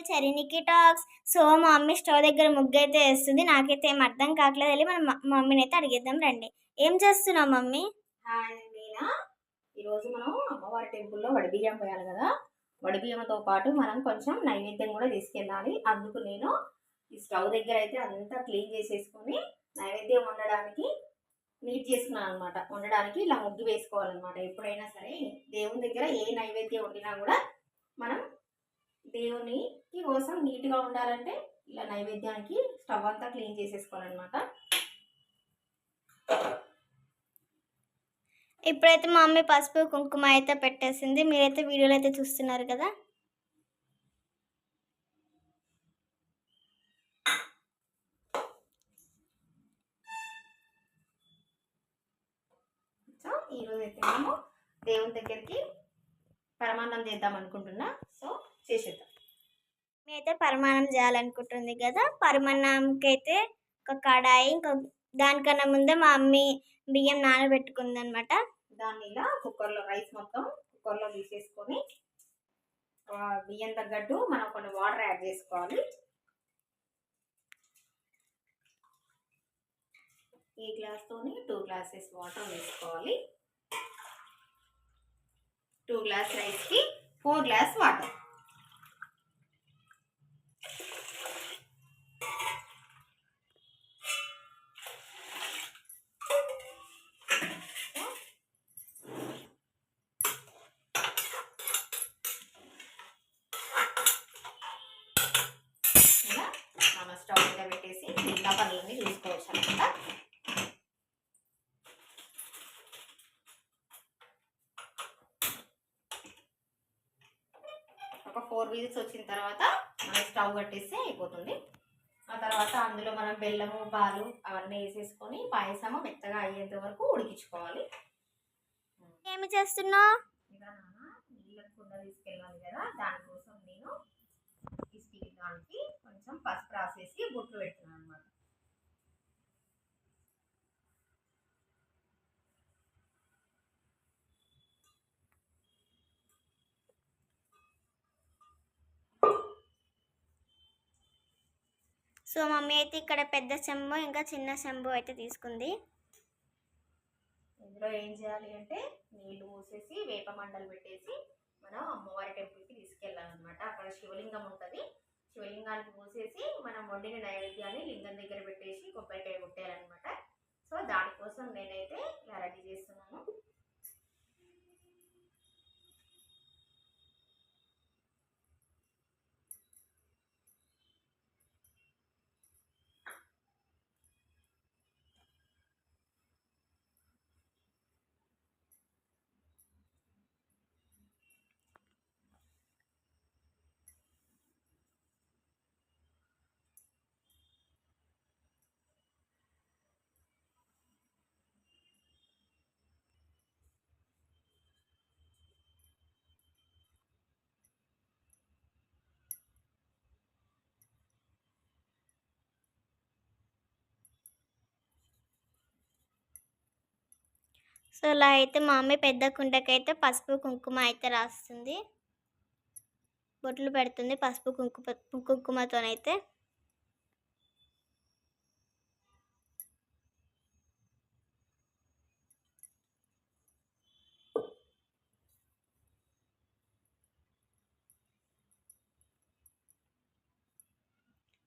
చరణికి talks. So మా mummy stove దగ్గర ముగ్గు అయితే వేస్తుంది. నాకైతే ఏం అర్థం కావట్లేదు. వెళ్ళి మన మమ్మీని అయితే అడిగేద్దాం రండి. ఏం చేస్తున్నావు మమ్మీ? నేనా ఈరోజు మనం అమ్మవారి టెంపుల్లో వడిబియ్యం పోయాలి కదా. వడిబియ్యంతో పాటు మనం కొంచెం నైవేద్యం కూడా తీసుకెళ్ళాలి. అందుకు నేను ఈ స్టవ్ దగ్గర అయితే అంతా క్లీన్ చేసేసుకొని నైవేద్యం వండడానికి నీట్ చేసుకున్నాను అనమాట. వండడానికి ఇలా ముగ్గు వేసుకోవాలన్నమాట. ఎప్పుడైనా సరే దేవుని దగ్గర ఏ నైవేద్యం వండినా కూడా మనం దేవునికి కోసం నీట్గా ఉండాలంటే ఇలా నైవేద్యానికి స్టవ్ అంతా క్లీన్ చేసేసుకోవాలన్నమాట. ఇప్పుడైతే మా మమ్మీ పసుపు కుంకుమ అయితే పెట్టేసింది. మీరైతే వీడియోలో అయితే చూస్తున్నారు కదా. సో ఈరోజు అయితే మేము దేవుని దగ్గరికి పరమాన్నం చేద్దాం అనుకుంటున్నా. సో చేసేద్దాం. మేమైతే పరమాన్నం చేయాలనుకుంటుంది కదా. పరమాన్నంకి అయితే ఒక కడాయి, ఇంకా దానికన్నా ముందే మా మమ్మీ బియ్యం నానబెట్టుకుంది అనమాట. దాన్ని ఇలా కుక్కర్లో రైస్ మొత్తం కుక్కర్లో తీసేసుకొని బియ్యం తగ్గట్టు మనం కొన్ని వాటర్ యాడ్ చేసుకోవాలి. ఈ గ్లాస్తోని 2 గ్లాసెస్ వాటర్ వేసుకోవాలి. 2 గ్లాస్ రైస్కి 4 గ్లాస్ వాటర్. ఇలా మనం స్టవ్ మీద పెట్టేసి మిగతా పనులన్నీ చూసుకోవచ్చు అనమాట. ఒక 4 విజిల్స్ వచ్చిన తర్వాత మనం స్టవ్ కట్టేస్తే అయిపోతుంది. ఆ తర్వాత అందులో మనం బెల్లము, పాలు అవన్నీ వేసేసుకొని పాయసము మెత్తగా అయ్యేంత వరకు ఉడికించుకోవాలి. ఏమి చేస్తున్నావు? ఇలా నీళ్ళ కుండ తీసుకెళ్ళాలి కదా, దానికోసం నేను ఈ స్టీల్ దానికి కొంచెం పసుపు రాసేసి బొట్లు పెడుతున్నాను అనమాట. సో మమ్మీ అయితే ఇక్కడ పెద్ద చెంబు ఇంకా చిన్న చెంబు అయితే తీసుకుంది. ఇందులో ఏం చేయాలి అంటే నీళ్లు పోసేసి వేప మండలు పెట్టేసి మనం అమ్మవారి టెంపుల్కి తీసుకెళ్ళాలన్నమాట. అక్కడ శివలింగం ఉంటుంది. శివలింగానికి పోసేసి మనం వండిన నైవేద్యాన్ని లింగం దగ్గర పెట్టేసి కొబ్బరికాయ కొట్టేయాలన్నమాట. సో దానికోసం నేనైతే ఇలా రెడీ చేస్తున్నాను. సో ఇలా అయితే మా మమ్మీ పెద్ద కుండకైతే పసుపు కుంకుమ అయితే రాస్తుంది, బొట్లు పెడుతుంది పసుపు కుంకుమతోనైతే.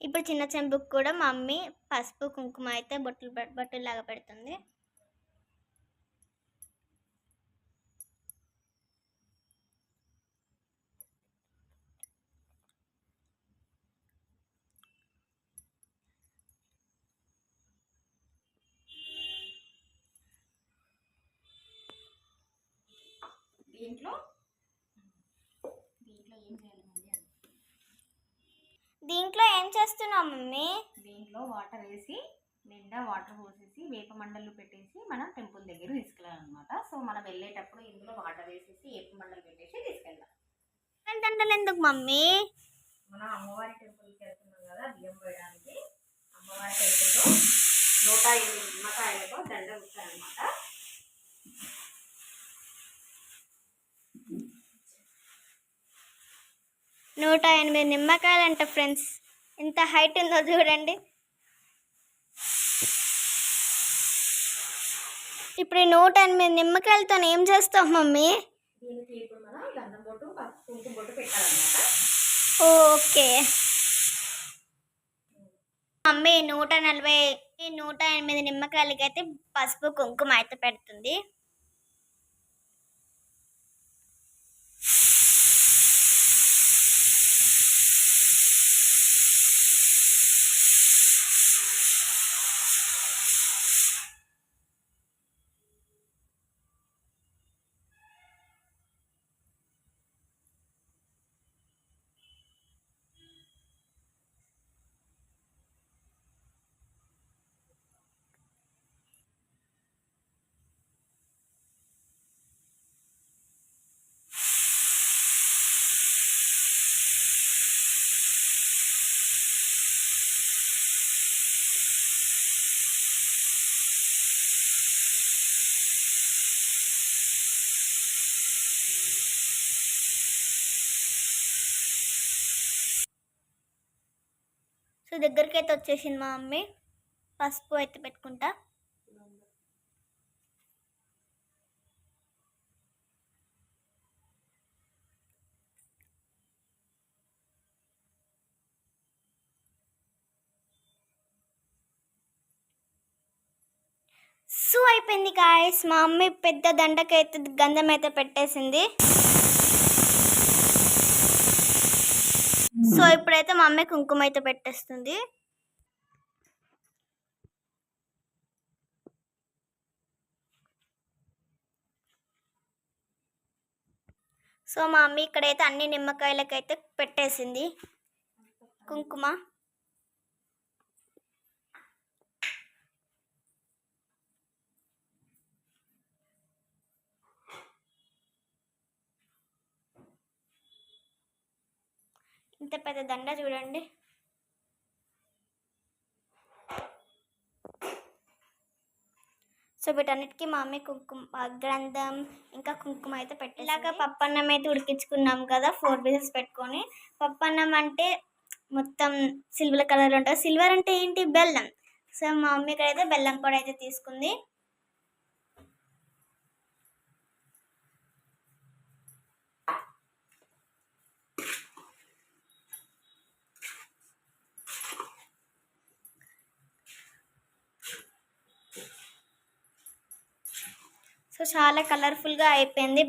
ఇప్పుడు చిన్న చెంబుకు కూడా మా మమ్మీ పసుపు కుంకుమ అయితే బొట్టులాగా పెడుతుంది. దీంట్లో ఏం చేస్తున్నావు మమ్మీ? దీంట్లో వాటర్ వేసి నిండా వాటర్ పోసేసి వేప మండలు పెట్టేసి మనం టెంపుల్ దగ్గర తీసుకెళ్ళాలన్నమాట. సో మనం వెళ్ళేటప్పుడు ఇందులో వాటర్ వేసేసి వేప మండలు పెట్టేసి తీసుకెళ్దాం. ఎందుకు మమ్మీ? మనం అమ్మవారి టెంపుల్కి వెళ్తున్నాం కదా బియ్యం పోయడానికి. అమ్మవారి టెంపుల్లో 108 నిమ్మకాయలతో దండ కూర్చారనమాట. 108 నిమ్మకాయలంట ఫ్రెండ్స్. ఎంత హైట్ ఉందో చూడండి. ఇప్పుడు ఈ 108 నిమ్మకాయలతో ఏం చేస్తాం మమ్మీ? దీనికి ఇప్పుడు మనం గంధం బొట్టు కుంకుమ బొట్టు పెట్టాలన్నమాట. ఓకే మమ్మీ 108 నిమ్మకాయలకైతే పసుపు కుంకుమ అయితే పెడుతుంది. సో దగ్గరికి అయితే వచ్చేసింది మా మమ్మీ. పసుపు అయితే పెట్టుకుంటా. సో అయిపోయింది గాయస్. మా మమ్మీ పెద్ద దండకైతే గంధం అయితే పెట్టేసింది. సో ఇప్పుడైతే మా మమ్మీ కుంకుమ అయితే పెట్టేస్తుంది. సో మా మమ్మీ ఇక్కడైతే అన్ని నిమ్మకాయలకైతే పెట్టేసింది కుంకుమ. ఇంత పెద్ద దండ చూడండి. సో వీటన్నిటికీ మా మమ్మీ కుంకుమ గ్రంథం ఇంకా కుంకుమ అయితే పెట్టేసి ఇలాగ పప్పన్నం అయితే ఉడికించుకున్నాం కదా 4 విజిల్స్ పెట్టుకొని. పప్పన్నం అంటే మొత్తం సిల్వర్ కలర్ ఉంటుంది. సిల్వర్ అంటే ఏంటి? బెల్లం. సో మా మమ్మీ ఇక్కడ అయితే బెల్లం కూడా అయితే తీసుకుంది. సో చాలా కలర్ఫుల్గా అయిపోయింది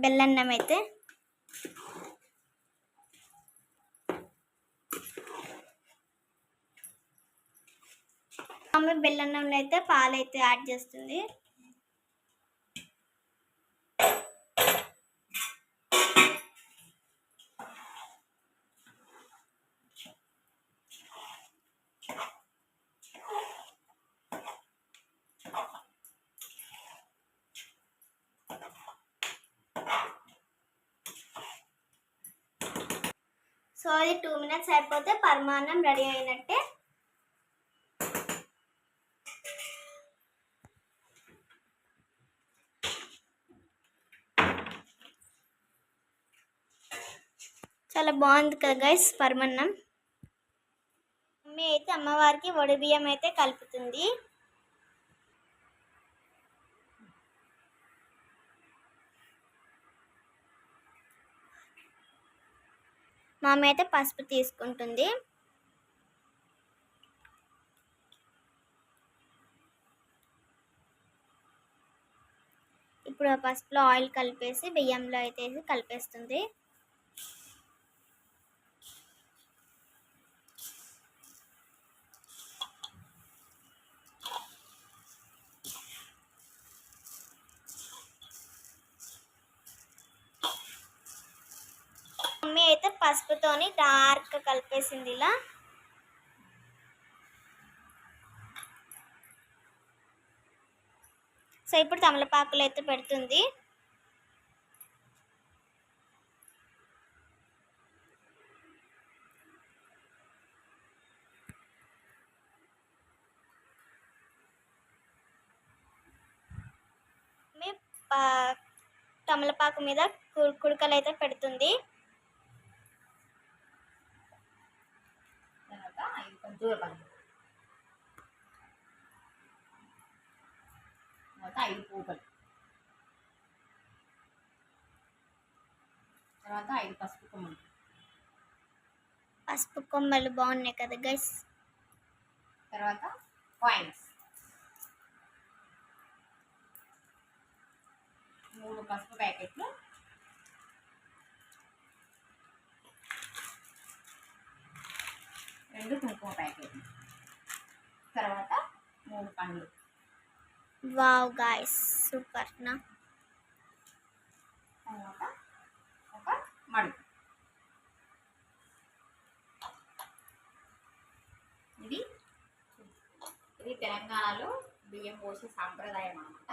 బెల్లన్నం అయితే. మమ్మీ బెల్లన్నంలో అయితే పాలు అయితే యాడ్ చేస్తుంది. సో అది 2 minutes అయిపోతే పరమాన్నం రెడీ అయినట్టే. చాలా బాగుంది కదా గైస్ పరమాన్నం. మమ్మీ అయితే అమ్మవారికి వడిబియ్యం అయితే కలుపుతుంది. మమ్మీ అయితే పసుపు తీసుకుంటుంది. ఇప్పుడు ఆ పసుపులో ఆయిల్ కలిపేసి బియ్యంలో అయితే వేసి కలిపేస్తుంది. మమ్మీ అయితే పసుపుతోని డార్క్ కలిపేసింది ఇలా. సో ఇప్పుడు తమలపాకులు అయితే పెడుతుంది. తమలపాకు మీద కుడకలు అయితే పెడుతుంది. జోరపల్లి. తర్వాత 5 పూకలు, తర్వాత 5 పసుపు కొమ్మలు. పసుపు కొమ్మలు బాగున్నాయి కదా గైస్. తర్వాత కాయిన్స్ 3 పసుపు ప్యాకెట్లు, 2 కుంకుమ ప్యాకెట్లు, తర్వాత 3 పండ్లు. వావ్ గైస్ సూపర్ నా. తర్వాత ఒక మడుగు. ఇది తెలంగాణలో బియ్యం పోసే సాంప్రదాయం అన్నమాట.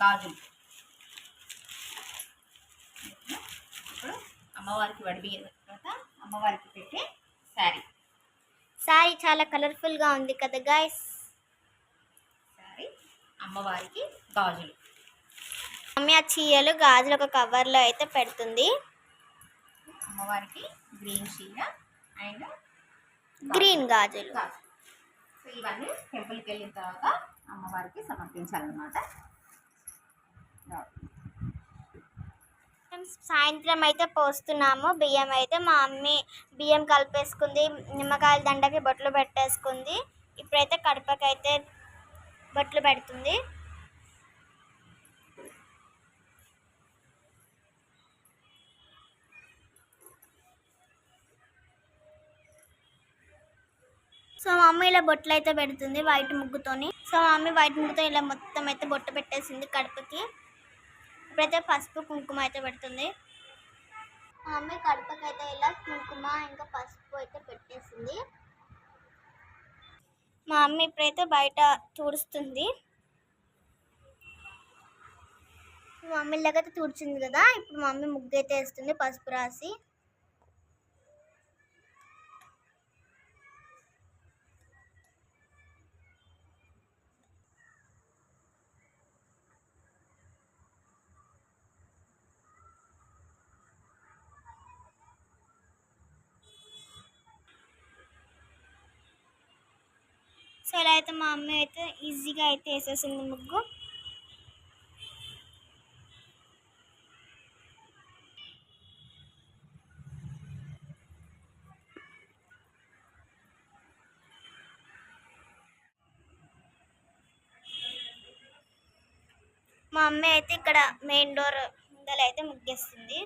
గాజులు. ఇప్పుడు అమ్మవారికి వడిబియ్యం తర్వాత అమ్మవారికి పెట్టే శారీ. శారీ చాలా కలర్ఫుల్గా ఉంది కదా గైస్. శారీ, అమ్మవారికి గాజులు. మమ్మీ ఆ చీరలు గాజులు ఒక కవర్లో అయితే పెడుతుంది. అమ్మవారికి గ్రీన్ చీర అండ్ గ్రీన్ గాజులు. సో ఇవన్నీ టెంపుల్కి వెళ్ళిన తర్వాత అమ్మవారికి సమర్పించాలన్నమాట. సాయంత్రం అయితే పోస్తున్నాము బియ్యం అయితే. మా మమ్మీ బియ్యం కలిపేసుకుంది, నిమ్మకాయల దండకి బొట్లు పెట్టేసుకుంది. ఇప్పుడైతే కడపకి అయితే బొట్లు పెడుతుంది. సో మమ్మీ ఇలా బొట్లు అయితే పెడుతుంది వైట్ ముగ్గుతోని. సో మమ్మీ వైట్ ముగ్గుతో ఇలా మొత్తం అయితే బొట్టు పెట్టేసింది కడపకి. ఇప్పుడైతే పసుపు కుంకుమ అయితే పెడుతుంది. మా మమ్మీ కడపకి అయితే ఇలా కుంకుమ ఇంకా పసుపు అయితే పెట్టేసింది. మా మమ్మీ ఇప్పుడైతే బయట తుడుస్తుంది. మా మమ్మీ ఇలాగైతే తుడిచింది కదా. ఇప్పుడు మా మమ్మీ ముగ్గు అయితే వేస్తుంది పసుపు రాసి. సో ఇలా అయితే మా అమ్మ అయితే ఈజీగా అయితే వేసేసింది ముగ్గు. మా అమ్మ అయితే ఇక్కడ మెయిన్ డోర్ ముందర అయితే ముగ్గేస్తుంది.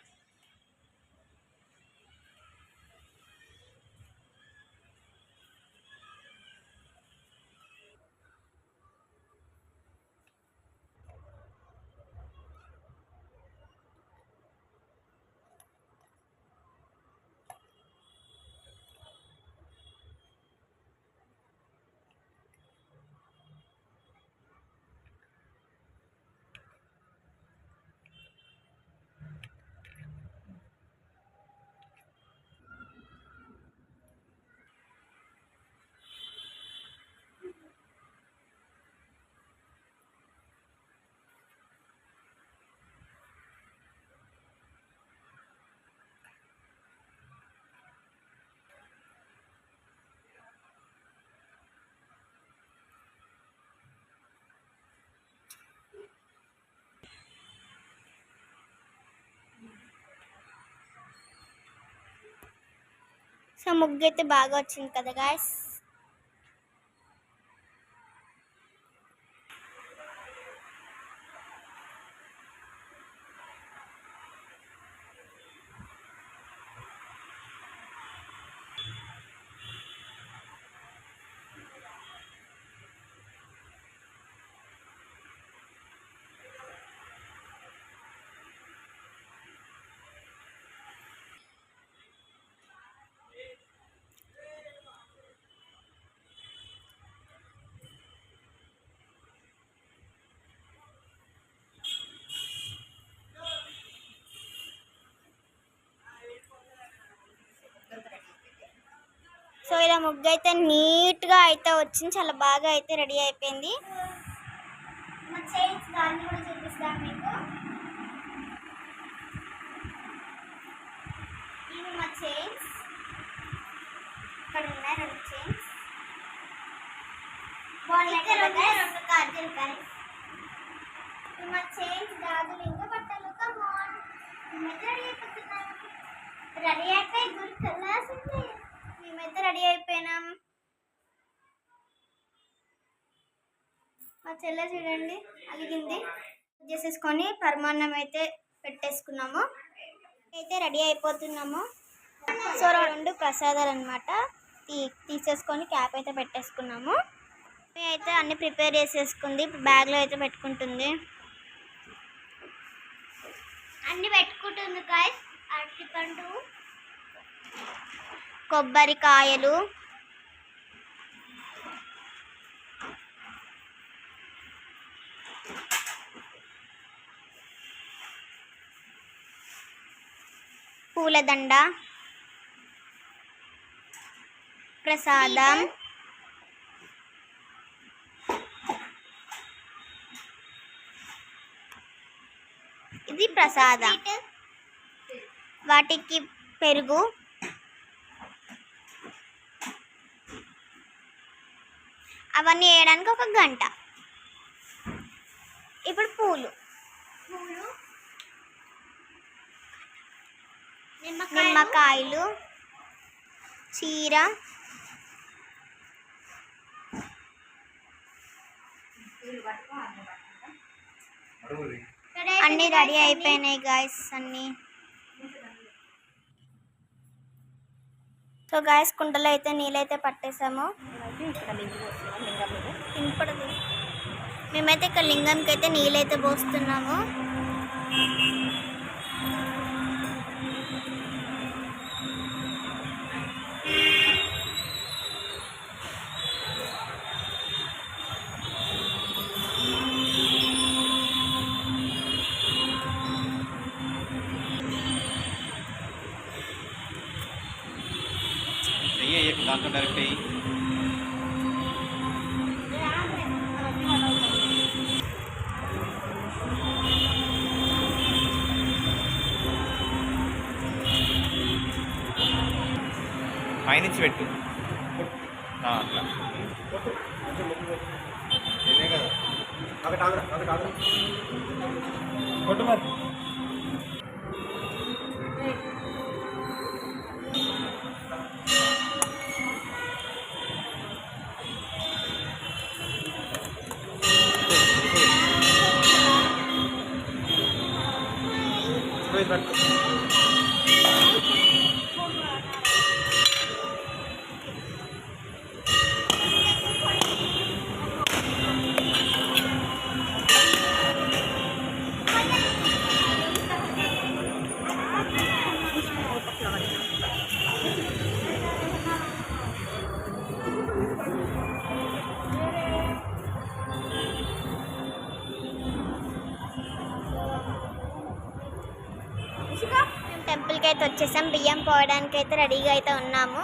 సో ముగ్గు అయితే బాగా వచ్చింది కదా గాయస్. సో ఇలా ముగ్గు అయితే నీట్గా అయితే వచ్చింది, చాలా బాగా అయితే రెడీ అయిపోయింది. మా చైన్స్ దాన్ని కూడా చూపిస్తాను మీకు. ఈ చైన్స్ ఇక్కడ ఉన్నాయి, 2 చైన్స్ బాగున్నాయి కదా, 2 గాజులు గైస్. మా చైన్స్ గాజులు ఇంకా బట్టలు కమాన్ రెడీ అయిపోయి గుడ్ కలర్స్ ఉన్నాయి. మేమైతే రెడీ అయిపోయినాం. మా చెల్లె చూడండి అలిగింది. చేసేసుకొని పరమాన్నం అయితే పెట్టేసుకున్నాము. అయితే రెడీ అయిపోతున్నాము. సో 2 ప్రసాదాలు అనమాట తీసేసుకొని క్యాప్ అయితే పెట్టేసుకున్నాము. అయితే అన్ని ప్రిపేర్ చేసేసుకుంది, బ్యాగ్లో అయితే పెట్టుకుంటుంది, అన్ని పెట్టుకుంటుంది గాయ్స్. అరటిపండు, కొబ్బరికాయలు, పూలదండ, ప్రసాదం, ఇది ప్రసాదం, వాటికి పెరుగు, అవన్నీ వేయడానికి 1 గంట. ఇప్పుడు పూలు, నిమ్మకాయలు, చీర, అన్నీ రెడీ అయిపోయినాయి గాయస్ అన్నీ. సో గాయస్ కుండలో అయితే నీళ్ళైతే పట్టేసాము. వినపడదు. మేమైతే ఇక్కడ లింగంకి అయితే నీళ్ళైతే పోస్తున్నాము. దాంట్లో డైరెక్ట్ అయ్యి పైనుంచి పెట్టు. అట్లా కొట్టు మరి. టెంపుల్కి అయితే వచ్చేసాం. బియ్యం పోయడానికి అయితే రెడీగా అయితే ఉన్నాము.